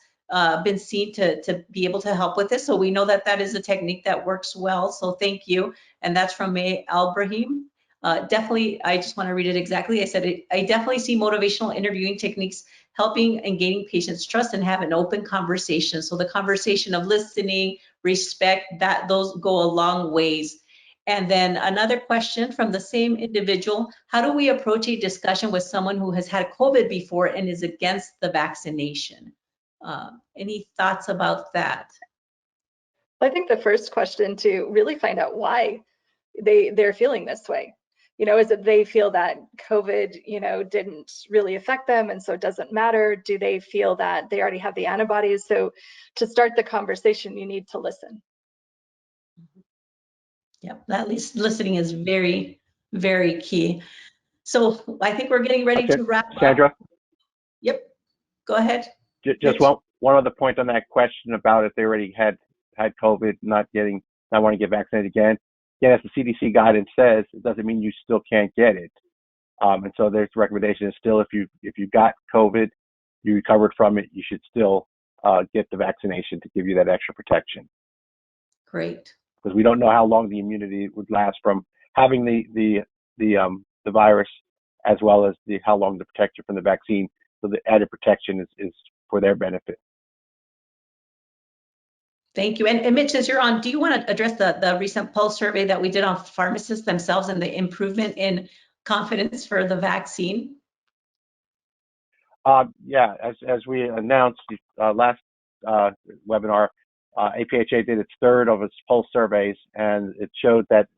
S1: been seen to be able to help with this. So we know that that is a technique that works well. So thank you. And that's from May Albrahim. Definitely, I just want to read it exactly. I said, I definitely see motivational interviewing techniques helping and gaining patients' trust and have an open conversation. So the conversation of listening, respect, that those go a long ways. And then another question from the same individual, how do we approach a discussion with someone who has had COVID before and is against the vaccination? Any thoughts about that?
S2: I think the first question to really find out why they're feeling this way. You know, is it they feel that COVID, you know, didn't really affect them and so it doesn't matter? Do they feel that they already have the antibodies? So to start the conversation, you need to listen.
S1: Yep, that listening is very, very key. So I think we're getting ready to wrap up.
S4: Sandra?
S1: Yep, go ahead.
S4: Just one other point on that question about if they already had COVID, not wanting to get vaccinated again. Again, as the CDC guidance says, it doesn't mean you still can't get it. And so there's the recommendation is still if you got COVID, you recovered from it, you should still get the vaccination to give you that extra protection.
S1: Great.
S4: Because we don't know how long the immunity would last from having the virus, as well as how long to protect you from the vaccine. So the added protection is for their benefit.
S1: Thank you. And Mitch, as you're on, do you want to address the recent pulse survey that we did on pharmacists themselves and the improvement in confidence for the vaccine?
S4: Yeah, as we announced last webinar, APHA did its third of its pulse surveys, and it showed that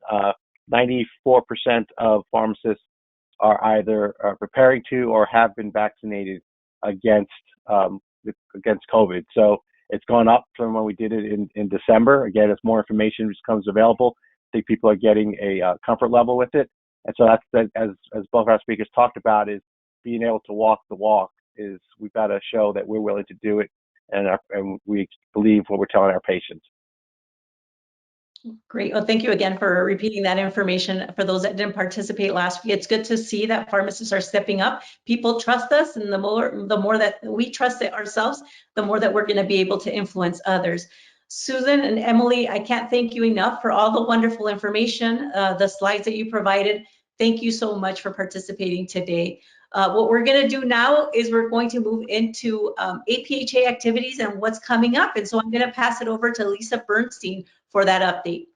S4: 94% of pharmacists are either preparing to or have been vaccinated against COVID. So it's gone up from when we did it in December. Again, as more information becomes available, I think people are getting a comfort level with it. And so that's as both our speakers talked about, is being able to walk the walk. Is we've got to show that we're willing to do it, and we believe what we're telling our patients.
S1: Great. Well, thank you again for repeating that information for those that didn't participate last week. It's good to see that pharmacists are stepping up. People trust us, and the more that we trust it ourselves, the more that we're going to be able to influence others. Susan and Emily, I can't thank you enough for all the wonderful information, the slides that you provided. Thank you so much for participating today. What we're going to do now is we're going to move into APHA activities and what's coming up. And so I'm going to pass it over to Lisa Bernstein for that update.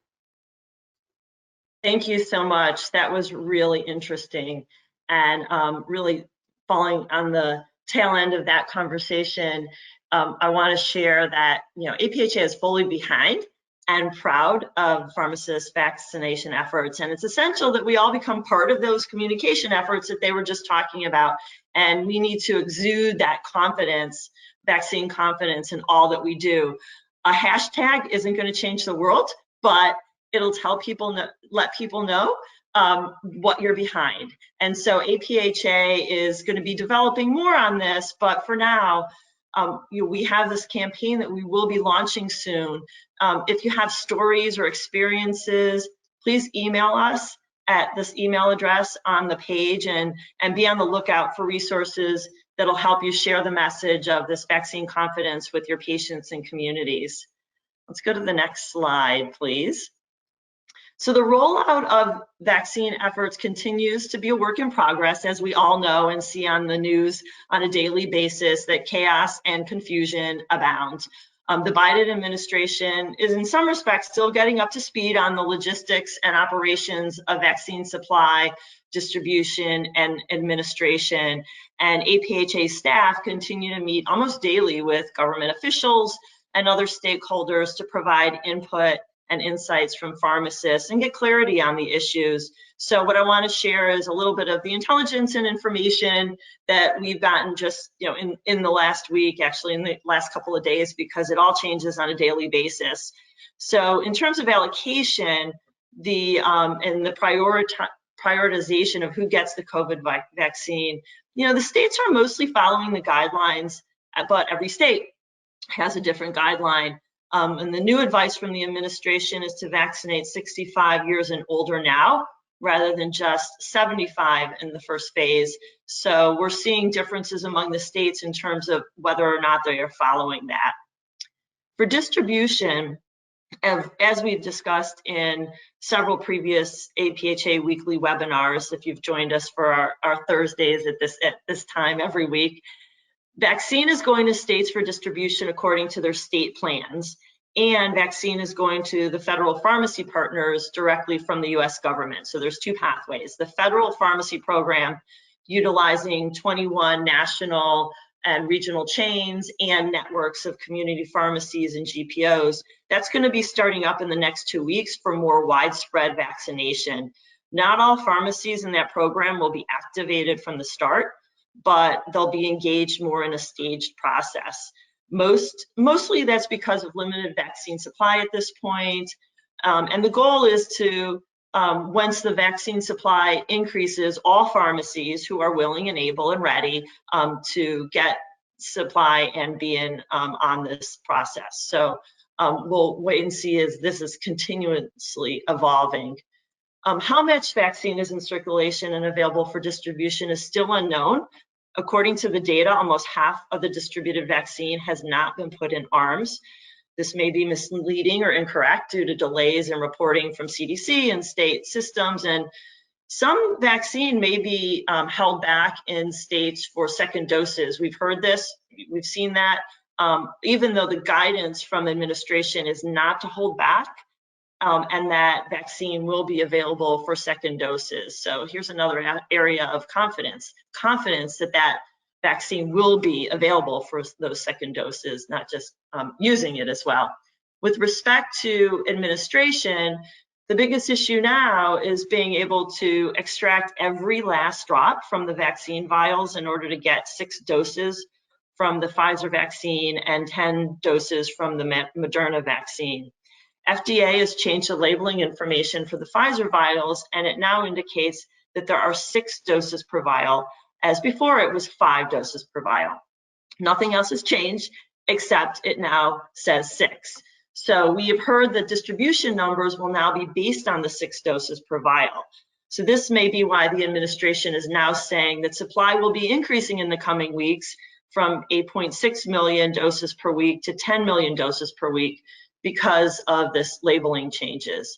S6: Thank you so much. That was really interesting, and really falling on the tail end of that conversation. I want to share that APHA is fully behind and proud of pharmacists' vaccination efforts, and it's essential that we all become part of those communication efforts that they were just talking about. And we need to exude that confidence, vaccine confidence, in all that we do. A hashtag isn't going to change the world, but it'll tell people, let people know what you're behind. And so APHA is going to be developing more on this, but for now, we have this campaign that we will be launching soon. If you have stories or experiences, please email us at this email address on the page, and be on the lookout for resources that'll help you share the message of this vaccine confidence with your patients and communities. Let's go to the next slide, please. So the rollout of vaccine efforts continues to be a work in progress, as we all know and see on the news on a daily basis, that chaos and confusion abound. The Biden administration is in some respects still getting up to speed on the logistics and operations of vaccine supply, distribution, and administration. And APHA staff continue to meet almost daily with government officials and other stakeholders to provide input and insights from pharmacists and get clarity on the issues. So what I want to share is a little bit of the intelligence and information that we've gotten just in the last week, actually in the last couple of days, because it all changes on a daily basis. So in terms of allocation, and the prioritization of who gets the COVID vaccine, the states are mostly following the guidelines, but every state has a different guideline. And the new advice from the administration is to vaccinate 65 years and older now, rather than just 75 in the first phase. So we're seeing differences among the states in terms of whether or not they are following that. For distribution, as we've discussed in several previous APHA weekly webinars, if you've joined us for our Thursdays at this time every week, vaccine is going to states for distribution according to their state plans, and vaccine is going to the federal pharmacy partners directly from the US government. So there's two pathways. The federal pharmacy program, utilizing 21 national and regional chains and networks of community pharmacies and GPOs, that's going to be starting up in the next 2 weeks for more widespread vaccination. Not all pharmacies in that program will be activated from the start, but they'll be engaged more in a staged process. Mostly that's because of limited vaccine supply at this point. And the goal is to, once the vaccine supply increases, all pharmacies who are willing and able and ready to get supply and be in on this process. So we'll wait and see as this is continuously evolving. How much vaccine is in circulation and available for distribution is still unknown. According to the data, almost half of the distributed vaccine has not been put in arms. This may be misleading or incorrect due to delays in reporting from CDC and state systems, and some vaccine may be held back in states for second doses. We've heard this, we've seen that, even though the guidance from administration is not to hold back, and that vaccine will be available for second doses. So here's another area of confidence that vaccine will be available for those second doses, not just using it as well. With respect to administration, the biggest issue now is being able to extract every last drop from the vaccine vials in order to get 6 doses from the Pfizer vaccine and 10 doses from the Moderna vaccine. FDA has changed the labeling information for the Pfizer vials, and it now indicates that there are 6 doses per vial, as before it was 5 doses per vial. Nothing else has changed, except it now says 6. So we have heard that distribution numbers will now be based on the 6 doses per vial. So this may be why the administration is now saying that supply will be increasing in the coming weeks from 8.6 million doses per week to 10 million doses per week because of this labeling changes.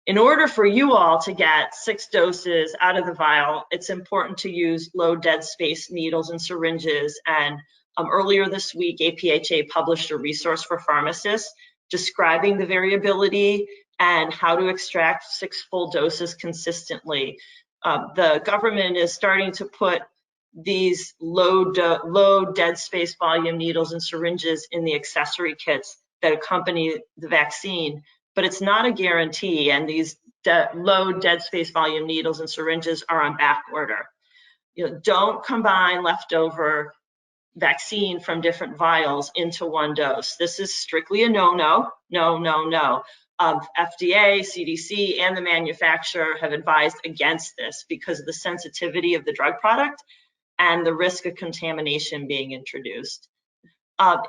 S6: In order for you all to get 6 doses out of the vial, it's important to use low dead space needles and syringes. And earlier this week, APHA published a resource for pharmacists describing the variability and how to extract 6 full doses consistently. The government is starting to put these low dead space volume needles and syringes in the accessory kits that accompany the vaccine, but it's not a guarantee, and these low dead space volume needles and syringes are on back order. Don't combine leftover vaccine from different vials into one dose. This is strictly a no. FDA, CDC, and the manufacturer have advised against this because of the sensitivity of the drug product and the risk of contamination being introduced. On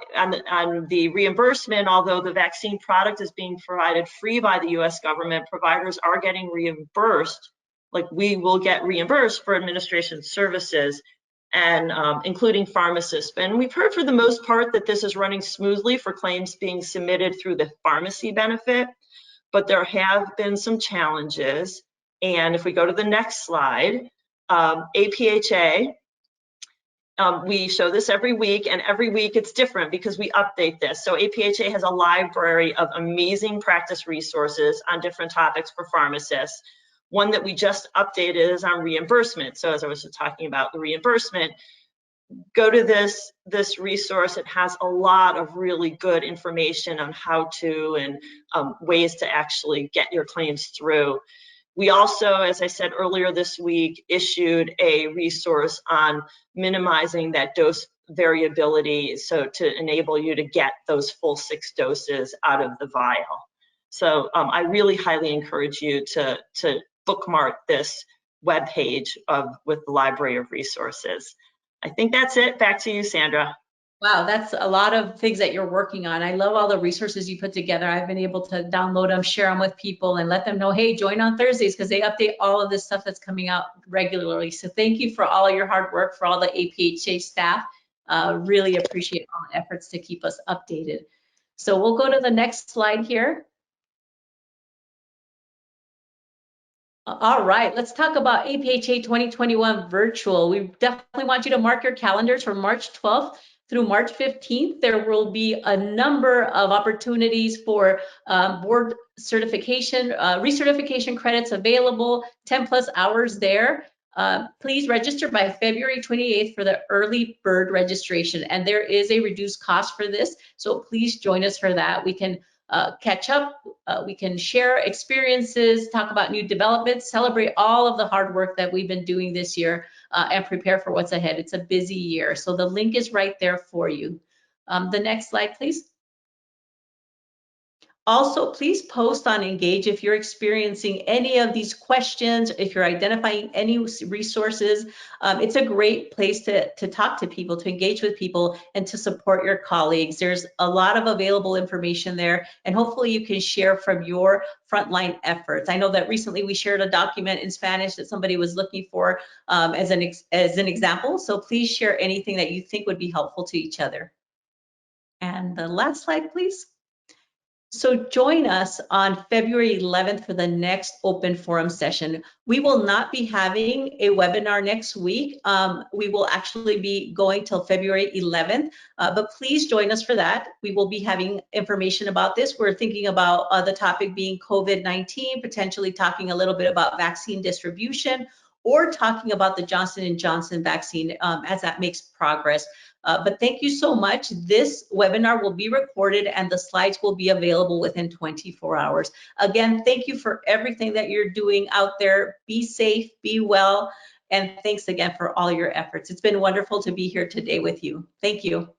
S6: the reimbursement, although the vaccine product is being provided free by the US government, providers are getting reimbursed, like we will get reimbursed for administration services, and including pharmacists. And we've heard for the most part that this is running smoothly for claims being submitted through the pharmacy benefit, but there have been some challenges. And if we go to the next slide, APHA, we show this every week, and every week it's different because we update this. So APHA has a library of amazing practice resources on different topics for pharmacists. One that we just updated is on reimbursement. So as I was talking about the reimbursement, go to this resource. It has a lot of really good information on how to and ways to actually get your claims through. We also, as I said earlier this week, issued a resource on minimizing that dose variability, so to enable you to get those full 6 doses out of the vial. So I really highly encourage you to bookmark this webpage with the library of resources. I think that's it. Back to you, Sandra.
S1: Wow, that's a lot of things that you're working on. I love all the resources you put together. I've been able to download them, share them with people, and let them know, hey, join on Thursdays, because they update all of this stuff that's coming out regularly. So thank you for all your hard work, for all the APHA staff. Really appreciate all the efforts to keep us updated. So we'll go to the next slide here. All right, let's talk about APHA 2021 Virtual. We definitely want you to mark your calendars from March 12th through March 15th. There will be a number of opportunities for board certification, recertification credits available, 10+ hours there. Please register by February 28th for the early bird registration, and there is a reduced cost for this, so please join us for that. We can catch up, we can share experiences, talk about new developments, celebrate all of the hard work that we've been doing this year, and prepare for what's ahead. It's a busy year, so the link is right there for you. The next slide, please. Also, please post on Engage if you're experiencing any of these questions, if you're identifying any resources. It's a great place to talk to people, to engage with people, and to support your colleagues. There's a lot of available information there, and hopefully you can share from your frontline efforts. I know that recently we shared a document in Spanish that somebody was looking for as an example, so please share anything that you think would be helpful to each other. And the last slide, please. So join us on February 11th for the next open forum session. We will not be having a webinar next week. We will actually be going till February 11th, but please join us for that. We will be having information about this. We're thinking about the topic being COVID-19, potentially talking a little bit about vaccine distribution, or talking about the Johnson & Johnson vaccine as that makes progress. But thank you so much. This webinar will be recorded and the slides will be available within 24 hours. Again, thank you for everything that you're doing out there. Be safe, be well, and thanks again for all your efforts. It's been wonderful to be here today with you. Thank you.